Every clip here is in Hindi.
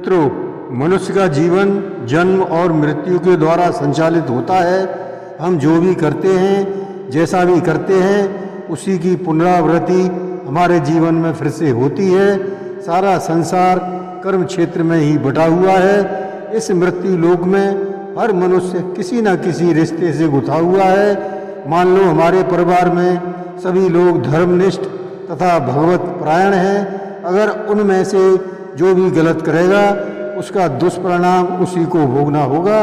मित्रों, मनुष्य का जीवन जन्म और मृत्यु के द्वारा संचालित होता है। हम जो भी करते हैं, जैसा भी करते हैं, उसी की पुनरावृत्ति हमारे जीवन में फिर से होती है। सारा संसार कर्म क्षेत्र में ही बटा हुआ है। इस मृत्यु लोक में हर मनुष्य किसी न किसी रिश्ते से गुथा हुआ है। मान लो हमारे परिवार में सभी लोग धर्मनिष्ठ तथा भगवत परायण हैं। अगर उनमें से जो भी गलत करेगा उसका दुष्परिणाम उसी को भोगना होगा,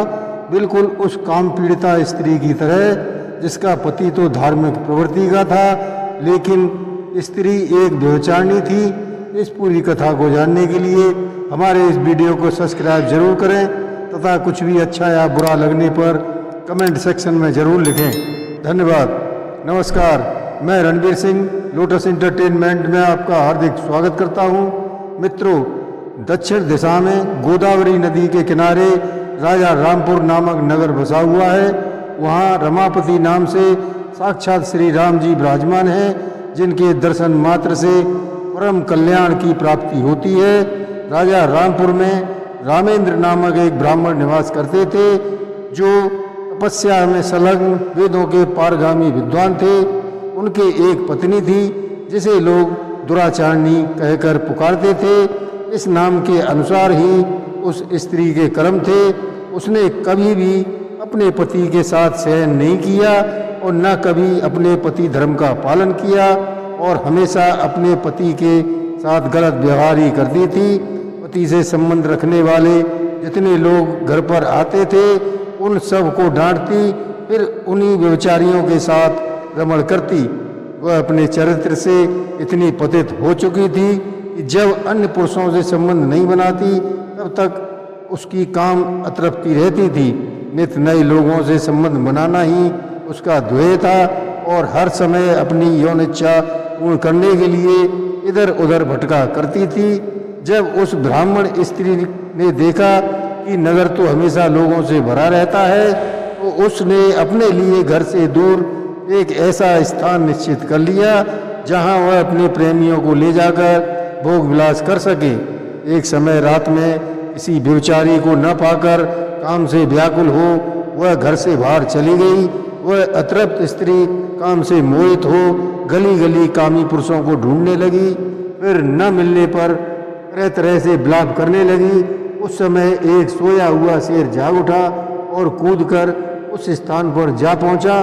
बिल्कुल उस काम पीड़िता स्त्री की तरह जिसका पति तो धार्मिक प्रवृत्ति का था लेकिन स्त्री एक व्यभिचारिणी थी। इस पूरी कथा को जानने के लिए हमारे इस वीडियो को सब्सक्राइब जरूर करें तथा कुछ भी अच्छा या बुरा लगने पर कमेंट सेक्शन में जरूर लिखें। धन्यवाद। नमस्कार, मैं रणवीर सिंह लोटस एंटरटेनमेंट में आपका हार्दिक स्वागत करता हूं। मित्रों, दक्षिण दिशा में गोदावरी नदी के किनारे राजा रामपुर नामक नगर बसा हुआ है। वहाँ रमापति नाम से साक्षात श्री राम जी विराजमान हैं, जिनके दर्शन मात्र से परम कल्याण की प्राप्ति होती है। राजा रामपुर में रामेंद्र नामक एक ब्राह्मण निवास करते थे, जो तपस्या में संलग्न वेदों के पारगामी विद्वान थे। उनके एक पत्नी थी जिसे लोग दुराचारिणी कहकर पुकारते थे। इस नाम के अनुसार ही उस स्त्री के कर्म थे। उसने कभी भी अपने पति के साथ शयन नहीं किया और न कभी अपने पति धर्म का पालन किया और हमेशा अपने पति के साथ गलत व्यवहार ही करती थी। पति से संबंध रखने वाले जितने लोग घर पर आते थे उन सब को डांटती, फिर उन्हीं व्यभिचारियों के साथ रमण करती। वह अपने चरित्र से इतनी पतित हो चुकी थी कि जब अन्य पुरुषों से संबंध नहीं बनाती तब तक उसकी काम अतृप्ति रहती थी। नित नए लोगों से संबंध बनाना ही उसका ध्येय था और हर समय अपनी यौन इच्छा पूर्ण करने के लिए इधर उधर भटका करती थी। जब उस ब्राह्मण स्त्री ने देखा कि नगर तो हमेशा लोगों से भरा रहता है, तो उसने अपने लिए घर से दूर एक ऐसा स्थान निश्चित कर लिया जहां वह अपने प्रेमियों को ले जाकर भोग विलास कर सके। एक समय रात में किसी व्यभिचारी को न पाकर काम से व्याकुल हो वह घर से बाहर चली गई। वह अतृप्त स्त्री काम से मोहित हो गली गली कामी पुरुषों को ढूंढने लगी। फिर न मिलने पर तरह तरह से विलाप करने लगी। उस समय एक सोया हुआ शेर जाग उठा और कूदकर उस स्थान पर जा पहुंचा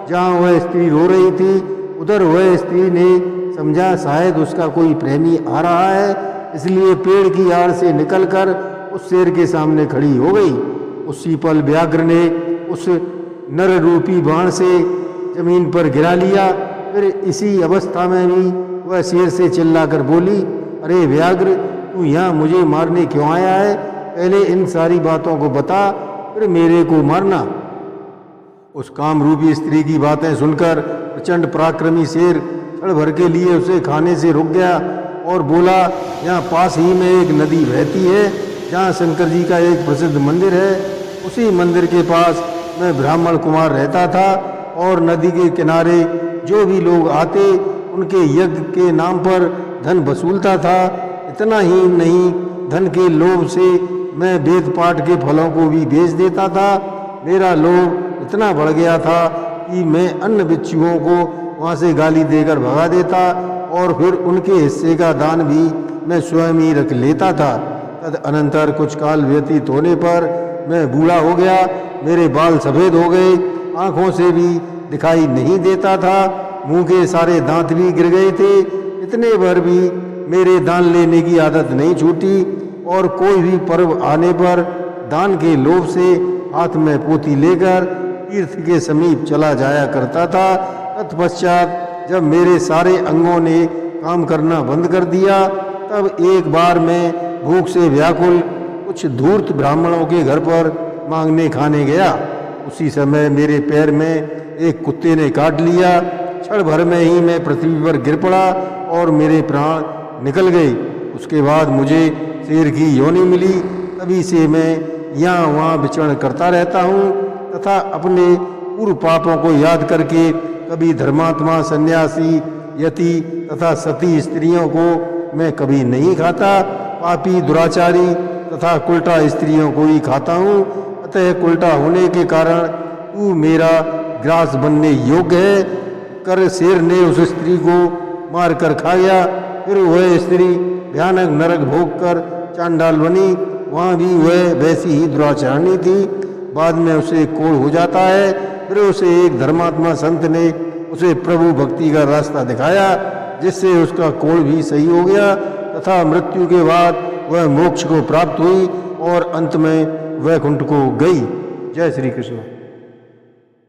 जहां वह स्त्री रो रही थी। उधर वह स्त्री ने समझा शायद उसका कोई प्रेमी आ रहा है, इसलिए पेड़ की आड़ से निकलकर उस शेर के सामने खड़ी हो गई। उसी पल व्याघ्र ने उस नर रूपी बाण से जमीन पर गिरा लिया। फिर इसी अवस्था में भी वह शेर से चिल्लाकर बोली, अरे व्याघ्र, तू यहाँ मुझे मारने क्यों आया है? पहले इन सारी बातों को बता, फिर मेरे को मारना। उस काम रूपी स्त्री की बातें सुनकर प्रचंड पराक्रमी शेर क्षण भर के लिए उसे खाने से रुक गया और बोला, यहाँ पास ही में एक नदी बहती है जहाँ शंकर जी का एक प्रसिद्ध मंदिर है। उसी मंदिर के पास मैं ब्राह्मण कुमार रहता था और नदी के किनारे जो भी लोग आते उनके यज्ञ के नाम पर धन वसूलता था। इतना ही नहीं, धन के लोभ से मैं वेद पाठ के फलों को भी बेच देता था। मेरा लोभ इतना बढ़ गया था कि मैं अन्य बिच्छुओं को वहाँ से गाली देकर भगा देता और फिर उनके हिस्से का दान भी मैं स्वयं ही रख लेता था। तदनंतर कुछ काल व्यतीत होने पर मैं बूढ़ा हो गया। मेरे बाल सफ़ेद हो गए, आँखों से भी दिखाई नहीं देता था, मुंह के सारे दांत भी गिर गए थे। इतने भर भी मेरे दान लेने की आदत नहीं छूटी और कोई भी पर्व आने पर दान के लोभ से हाथ में पोथी लेकर तीर्थ के समीप चला जाया करता था। तत्पश्चात जब मेरे सारे अंगों ने काम करना बंद कर दिया तब एक बार मैं भूख से व्याकुल कुछ धूर्त ब्राह्मणों के घर पर मांगने खाने गया। उसी समय मेरे पैर में एक कुत्ते ने काट लिया। क्षण भर में ही मैं पृथ्वी पर गिर पड़ा और मेरे प्राण निकल गए। उसके बाद मुझे शेर की योनि मिली। तभी से मैं यहाँ वहाँ विचरण करता रहता हूँ तथा अपने पूर्व पापों को याद करके कभी धर्मात्मा, सन्यासी, यति तथा सती स्त्रियों को मैं कभी नहीं खाता। पापी, दुराचारी तथा कुल्टा स्त्रियों को ही खाता हूँ। अतः कुल्टा होने के कारण तू मेरा ग्रास बनने योग्य है। कर शेर ने उस स्त्री को मार कर खा गया। फिर वह स्त्री भयानक नरक भोग कर चांडाल बनी। वहाँ भी वह वैसी ही दुराचारणी थी। बाद में उसे कोढ़ हो जाता है। फिर उसे एक धर्मात्मा संत ने उसे प्रभु भक्ति का रास्ता दिखाया, जिससे उसका कोढ़ भी सही हो गया तथा मृत्यु के बाद वह मोक्ष को प्राप्त हुई और अंत में वैकुंठ को गई। जय श्री कृष्ण।